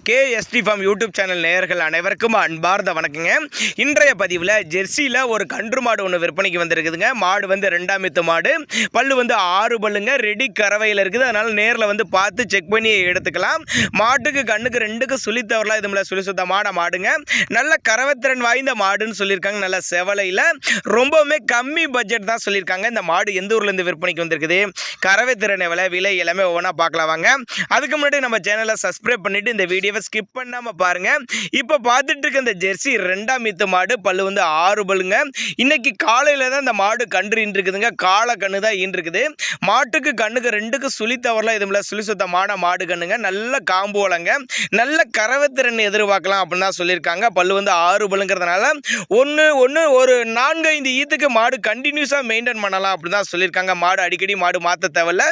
KST form YouTube channel நேயர்கள் அனைவருக்கும் அன்பார்ந்த வணக்கங்க. இன்றைய பதிவில் ஜெர்சியில் ஒரு கன்று மாடு ஒன்று விற்பனைக்கு வந்திருக்குதுங்க. மாடு வந்து 2ஆம் ஈத்து மாடு, பல்லு வந்து 6 பல்லுங்க, ரெடி கறவையில் இருக்குது. அதனால் நேரில் வந்து பார்த்து செக் பண்ணி எடுத்துக்கலாம். மாட்டுக்கு கண்ணுக்கு 2க்கு சுழி தவறலாம் இதுமில்ல, சுழி சுத்தமான மாடுங்க. நல்ல கறவைத்திறன் வாய்ந்த மாடுன்னு சொல்லியிருக்காங்க. நல்ல செவலையில் ரொம்பவுமே கம்மி பட்ஜெட் தான் சொல்லியிருக்காங்க. இந்த மாடு எந்த ஊர்லேருந்து விற்பனைக்கு வந்திருக்குது, கறவைத்திறன் எவ்வளோ, விலை எல்லாமே ஒவ்வொன்றா பார்க்கலாம் வாங்க. அதுக்கு முன்னாடி நம்ம சேனலை சப்ஸ்கிரைப் பண்ணிவிட்டு இந்த வீடியோவை ஸ்கிப் பண்ணாமல் பாருங்கள். இப்போ பார்த்துட்டு இருக்க இந்த ஜெர்சி 2ஆம் ஈத்து மாடு, பல்லு வந்து 6 பல்லுங்க. இன்னைக்கு காலையில் தான் இந்த மாடு கன்று ஈன்றுக்குதுங்க. காலை கன்று தான் ஈன்றுக்குது. மாட்டுக்கு கண்ணுக்கு 2க்கு சுழி தவறலாம் இதுமில்ல, சுழி சுத்தமான மாடு கண்ணுங்க. நல்ல காம்பு வளங்க, நல்ல கறவைத்திறன் எதிர்பார்க்கலாம் அப்படின்னு தான் சொல்லியிருக்காங்க. பல்லு வந்து 6 பல்லுங்கிறதுனால ஒரு 4-5 ஈத்துக்கு மாடு கண்டினியூஸாக மெயின்டைன் பண்ணலாம் அப்படின்னு தான் சொல்லியிருக்காங்க. மாடு அடிக்கடி மாடு மாற்ற தேவையில்ல.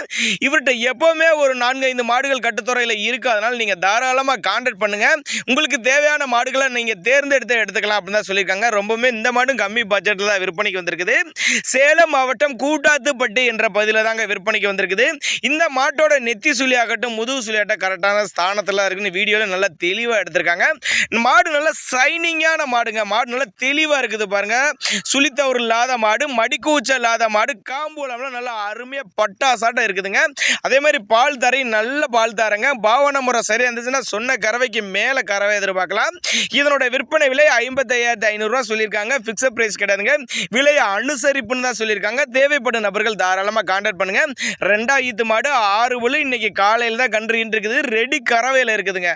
இவர்கிட்ட எப்போவுமே ஒரு 4-5 மாடுகள் கட்டுத்துறையில் இருக்குது. அதனால் நீங்கள் தாராளமாக கான்டாக்ட் பண்ணுங்கள். உங்களுக்கு தேவையான மாடுகளை நீங்கள் தேர்ந்தெடுத்து எடுத்துக்கலாம் அப்படின்னு தான் சொல்லியிருக்காங்க. ரொம்பவுமே இந்த மாடும் கம்மி பட்ஜெட்டில் தான் விற்பனைக்கு வந்திருக்குது. சேலம் மாவட்டம் கூட்டாத்துப்பட்டி என்ற பகுதியில் தாங்க விற்பனைக்கு வந்திருக்குது. இந்த மாட்டோட நெத்தி சுழி ஆகட்டும், முதுகு சுழியாட்டம் கரெக்டான ஸ்தானத்தில் இருக்குன்னு வீடியோவில் நல்லா தெளிவாக எடுத்திருக்காங்க. மாடு நல்லா சைனிங்கான மாடுங்க. மாடு நல்லா தெளிவாக இருக்குது பாருங்கள். சுழித்தவறு இல்லாத மாடு, மடிக்கூச்சல் இல்லாத மாடு, காம்பு வளம்லாம் நல்லா அருமையாக பட்டாசாட்டம் இருக்குதுங்க. அதே மாதிரி பால் தரை நல்ல பால் தரங்க. பாவன முறை சரியாக இருந்துச்சுன்னா சொன்ன கறவைக்கு மேலே கறவை எதிர்பார்க்கலாம். இதனோட விற்பனை விலை 55,500 சொல்லியிருக்காங்க. ஃபிக்ஸட் பிரைஸ் கிடையாதுங்க. விலையை அனுசரிப்புன்னு தான் சொல்லியிருக்காங்க. தேவைப்படும் நபர்கள் தாராளமாக கான்டாக்ட் பண்ணுங்க. 2ஆம் ஈத்து மாடு 6 பல்லு, இன்னைக்கு காலையில் தான் கன்று இருக்குது. ரெடி கறவையில் இருக்குதுங்க.